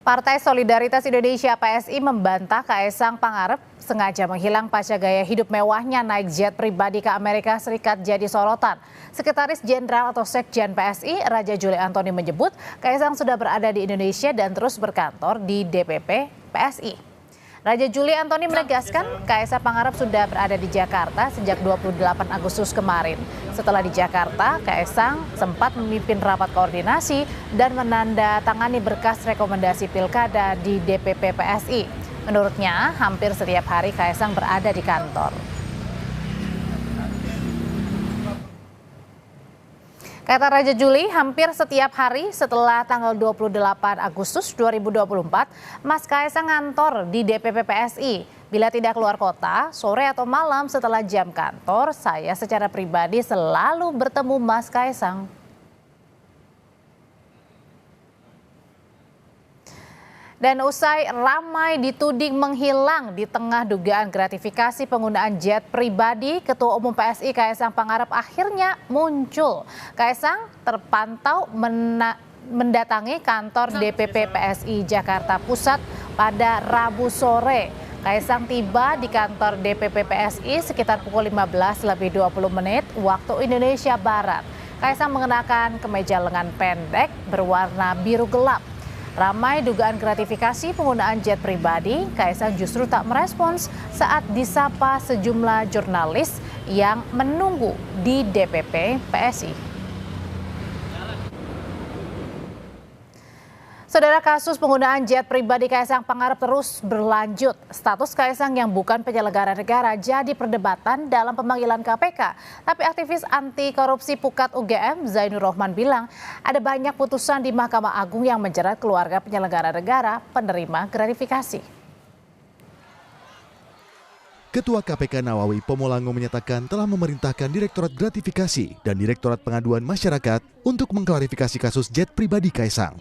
Partai Solidaritas Indonesia (PSI) membantah Kaesang Pangarep sengaja menghilang pasca gaya hidup mewahnya naik jet pribadi ke Amerika Serikat jadi sorotan. Sekretaris Jenderal atau Sekjen PSI, Raja Juli Antoni menyebut Kaesang sudah berada di Indonesia dan terus berkantor di DPP PSI. Raja Juli Antoni menegaskan Kaesang Pangarep sudah berada di Jakarta sejak 28 Agustus kemarin. Setelah di Jakarta, Kaesang sempat memimpin rapat koordinasi dan menandatangani berkas rekomendasi pilkada di DPP PSI. Menurutnya, hampir setiap hari Kaesang berada di kantor. Kata Raja Juli, hampir setiap hari setelah tanggal 28 Agustus 2024, Mas Kaesang ngantor di DPP PSI. Bila tidak keluar kota, sore atau malam setelah jam kantor, saya secara pribadi selalu bertemu Mas Kaesang. Dan usai ramai dituding menghilang di tengah dugaan gratifikasi penggunaan jet pribadi, Ketua Umum PSI Kaesang Pangarep akhirnya muncul. Kaesang terpantau mendatangi kantor DPP PSI Jakarta Pusat pada Rabu sore. Kaesang tiba di kantor DPP PSI sekitar pukul 15:20 waktu Indonesia Barat. Kaesang mengenakan kemeja lengan pendek berwarna biru gelap. Ramai dugaan gratifikasi penggunaan jet pribadi, Kaesang justru tak merespons saat disapa sejumlah jurnalis yang menunggu di DPP PSI. Saudara, kasus penggunaan jet pribadi Kaesang Pangarep terus berlanjut. Status Kaesang yang bukan penyelenggara negara jadi perdebatan dalam pemanggilan KPK. Tapi aktivis anti korupsi Pukat UGM Zainur Rohman bilang ada banyak putusan di Mahkamah Agung yang menjerat keluarga penyelenggara negara penerima gratifikasi. Ketua KPK Nawawi Pomolango menyatakan telah memerintahkan Direktorat Gratifikasi dan Direktorat Pengaduan Masyarakat untuk mengklarifikasi kasus jet pribadi Kaesang.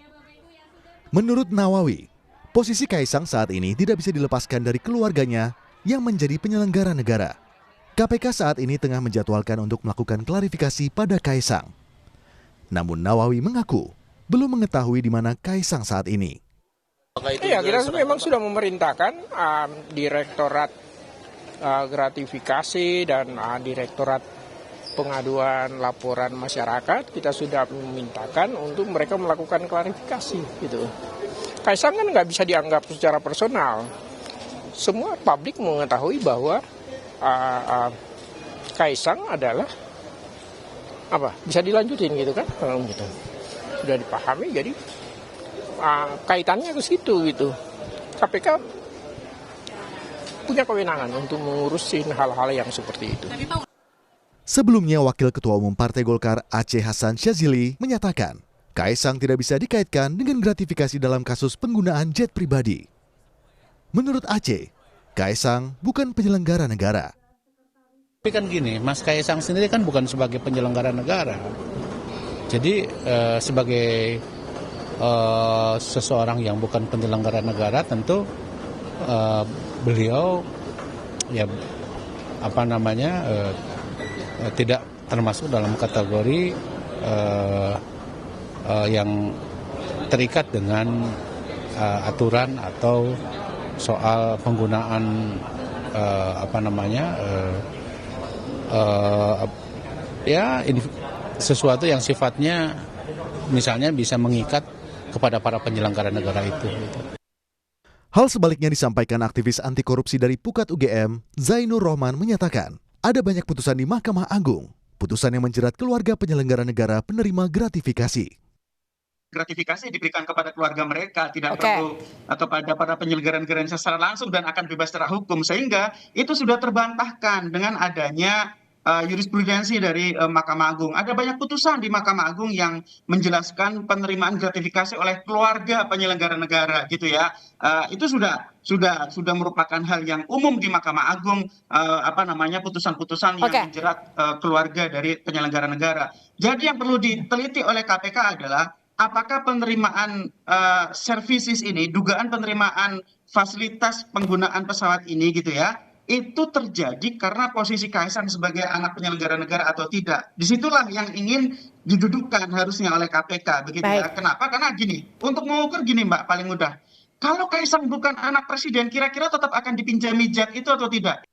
Menurut Nawawi, posisi Kaesang saat ini tidak bisa dilepaskan dari keluarganya yang menjadi penyelenggara negara. KPK saat ini tengah menjadwalkan untuk melakukan klarifikasi pada Kaesang. Namun Nawawi mengaku belum mengetahui di mana Kaesang saat ini. Iya, kita memang sudah memerintahkan Direktorat Gratifikasi dan Direktorat Pengaduan Laporan Masyarakat, kita sudah memintakan untuk mereka melakukan klarifikasi gitu. Kaesang kan nggak bisa dianggap secara personal. Semua publik mengetahui bahwa Kaesang adalah bisa dilanjutin gitu kan, kalau gitu sudah dipahami, jadi kaitannya ke situ gitu. KPK punya kewenangan untuk mengurusin hal-hal yang seperti itu. Sebelumnya, Wakil Ketua Umum Partai Golkar Aceh Hasan Syazili menyatakan Kaesang tidak bisa dikaitkan dengan gratifikasi dalam kasus penggunaan jet pribadi. Menurut Aceh, Kaesang bukan penyelenggara negara. Tapi kan gini, Mas Kaesang sendiri kan bukan sebagai penyelenggara negara. Jadi sebagai seseorang yang bukan penyelenggara negara, tentu beliau tidak termasuk dalam kategori yang terikat dengan aturan atau soal penggunaan sesuatu yang sifatnya misalnya bisa mengikat kepada para penyelenggara negara itu. Hal sebaliknya disampaikan aktivis anti korupsi dari Pukat UGM, Zainur Rohman menyatakan ada banyak putusan di Mahkamah Agung, putusan yang menjerat keluarga penyelenggara negara penerima gratifikasi. Gratifikasi diberikan kepada keluarga mereka, tidak perlu atau pada penyelenggara negara secara langsung dan akan bebas secara hukum, sehingga itu sudah terbantahkan dengan adanya jurisprudensi dari Mahkamah Agung. Ada banyak putusan di Mahkamah Agung yang menjelaskan penerimaan gratifikasi oleh keluarga penyelenggara negara, gitu ya. Itu sudah merupakan hal yang umum di Mahkamah Agung, putusan-putusan yang menjerat keluarga dari penyelenggara negara. Jadi yang perlu diteliti oleh KPK adalah apakah penerimaan services ini, dugaan penerimaan fasilitas penggunaan pesawat ini, gitu ya, itu terjadi karena posisi Kaesang sebagai anak penyelenggara negara atau tidak. Disitulah yang ingin didudukkan harusnya oleh KPK, begitu ya. Kenapa? Karena gini, untuk mengukur gini Mbak, paling mudah. Kalau Kaisang bukan anak presiden, kira-kira tetap akan dipinjami jet itu atau tidak?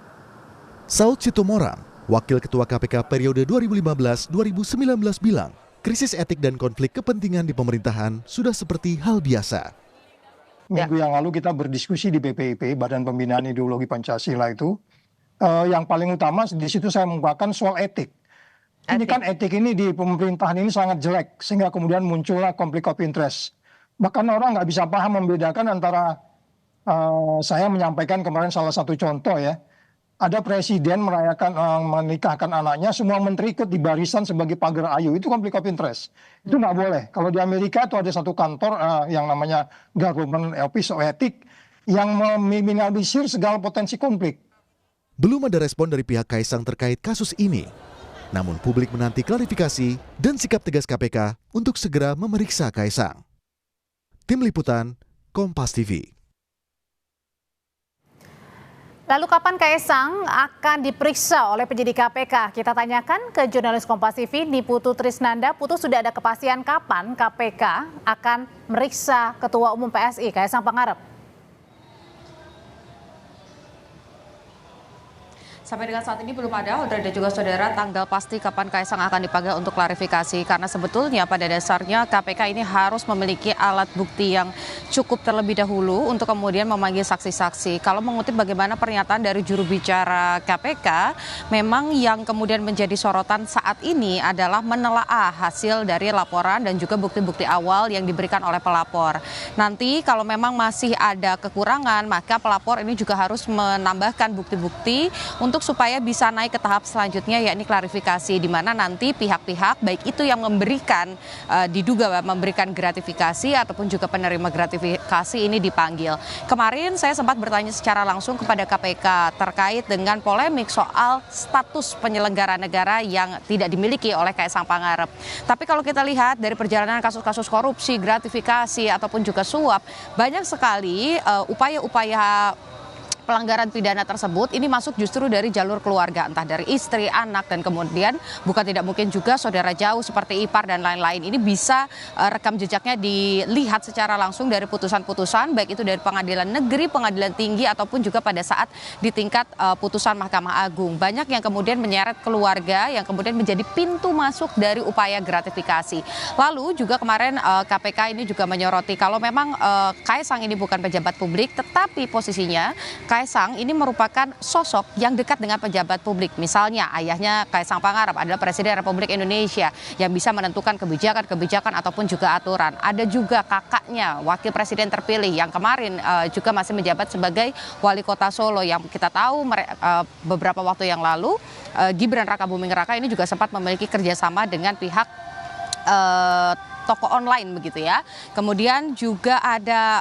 Saud Situmorang, Wakil Ketua KPK periode 2015-2019 bilang, krisis etik dan konflik kepentingan di pemerintahan sudah seperti hal biasa. Minggu yang lalu kita berdiskusi di BPIP, Badan Pembinaan Ideologi Pancasila itu, yang paling utama di situ saya mengungkapkan soal etik. Ini kan etik ini di pemerintahan ini sangat jelek, sehingga kemudian muncullah konflik of interest. Bahkan orang nggak bisa paham membedakan antara, saya menyampaikan kemarin salah satu contoh ya, ada presiden merayakan menikahkan anaknya, semua menteri ikut di barisan sebagai pagar ayu, itu konflik of interest. Itu nggak boleh. Kalau di Amerika itu ada satu kantor yang namanya Government Office of Ethics yang meminimalisir segala potensi konflik. Belum ada respon dari pihak Kaisang terkait kasus ini. Namun publik menanti klarifikasi dan sikap tegas KPK untuk segera memeriksa Kaisang. Tim Liputan, Kompas TV. Lalu kapan Kaisang akan diperiksa oleh penyidik KPK? Kita tanyakan ke jurnalis Kompas TV Niputu Trisnanda. Putu, sudah ada kepastian kapan KPK akan meriksa Ketua Umum PSI Kaisang Pangarep? Sampai dengan saat ini belum ada, Audrey dan juga saudara, tanggal pasti kapan Kaisang akan dipanggil untuk klarifikasi. Karena sebetulnya pada dasarnya KPK ini harus memiliki alat bukti yang cukup terlebih dahulu untuk kemudian memanggil saksi-saksi. Kalau mengutip bagaimana pernyataan dari juru bicara KPK, memang yang kemudian menjadi sorotan saat ini adalah menelaah hasil dari laporan dan juga bukti-bukti awal yang diberikan oleh pelapor. Nanti kalau memang masih ada kekurangan, maka pelapor ini juga harus menambahkan bukti-bukti untuk supaya bisa naik ke tahap selanjutnya, yakni klarifikasi, di mana nanti pihak-pihak baik itu yang memberikan diduga memberikan gratifikasi ataupun juga penerima gratifikasi ini dipanggil. Kemarin saya sempat bertanya secara langsung kepada KPK terkait dengan polemik soal status penyelenggara negara yang tidak dimiliki oleh Kaisang Pangarep. Tapi kalau kita lihat dari perjalanan kasus-kasus korupsi, gratifikasi ataupun juga suap, banyak sekali upaya-upaya pelanggaran pidana tersebut ini masuk justru dari jalur keluarga, entah dari istri, anak, dan kemudian bukan tidak mungkin juga saudara jauh seperti ipar dan lain-lain. Ini bisa rekam jejaknya dilihat secara langsung dari putusan-putusan, baik itu dari pengadilan negeri, pengadilan tinggi, ataupun juga pada saat di tingkat putusan Mahkamah Agung. Banyak yang kemudian menyeret keluarga yang kemudian menjadi pintu masuk dari upaya gratifikasi. Lalu juga kemarin KPK ini juga menyoroti kalau memang Kaisang ini bukan pejabat publik, tetapi posisinya Kaisang ini merupakan sosok yang dekat dengan pejabat publik. Misalnya ayahnya Kaisang Pangarep adalah Presiden Republik Indonesia yang bisa menentukan kebijakan-kebijakan ataupun juga aturan. Ada juga kakaknya, Wakil Presiden terpilih yang kemarin juga masih menjabat sebagai Wali Kota Solo, yang kita tahu beberapa waktu yang lalu Gibran Rakabuming Raka ini juga sempat memiliki kerjasama dengan pihak toko online begitu ya. Kemudian juga ada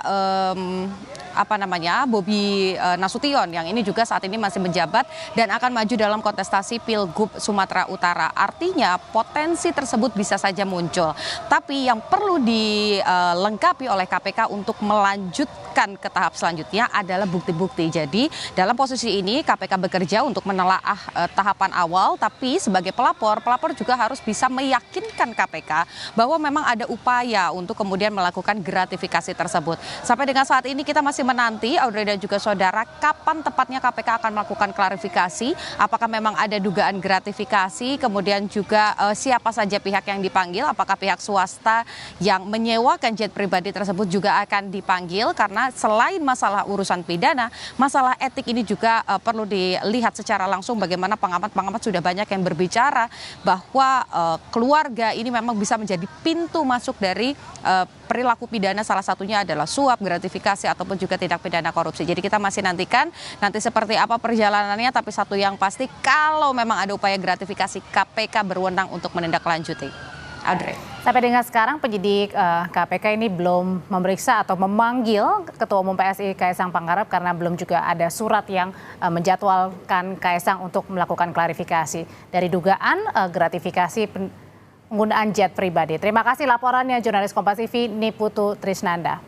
Bobi Nasution yang ini juga saat ini masih menjabat dan akan maju dalam kontestasi Pilgub Sumatera Utara. Artinya potensi tersebut bisa saja muncul. Tapi yang perlu dilengkapi oleh KPK untuk melanjutkan ke tahap selanjutnya adalah bukti-bukti. Jadi dalam posisi ini KPK bekerja untuk menelaah tahapan awal, tapi sebagai pelapor juga harus bisa meyakinkan KPK bahwa memang ada upaya untuk kemudian melakukan gratifikasi tersebut. Sampai dengan saat ini kita masih menanti, Audrey dan juga saudara, kapan tepatnya KPK akan melakukan klarifikasi, apakah memang ada dugaan gratifikasi, kemudian juga siapa saja pihak yang dipanggil, apakah pihak swasta yang menyewakan jet pribadi tersebut juga akan dipanggil, karena selain masalah urusan pidana, masalah etik ini juga perlu dilihat secara langsung. Bagaimana pengamat sudah banyak yang berbicara bahwa keluarga ini memang bisa menjadi pintu masuk dari perilaku pidana, salah satunya adalah suap, gratifikasi, ataupun juga tindak pidana korupsi. Jadi kita masih nantikan nanti seperti apa perjalanannya, tapi satu yang pasti kalau memang ada upaya gratifikasi, KPK berwenang untuk menindaklanjuti. Audrey. Sampai dengan sekarang penyidik KPK ini belum memeriksa atau memanggil Ketua Umum PSI Kaisang Pangarep karena belum juga ada surat yang menjadwalkan Kaisang untuk melakukan klarifikasi dari dugaan gratifikasi penggunaan jet pribadi. Terima kasih laporannya jurnalis Kompas TV Niputu Trisnanda.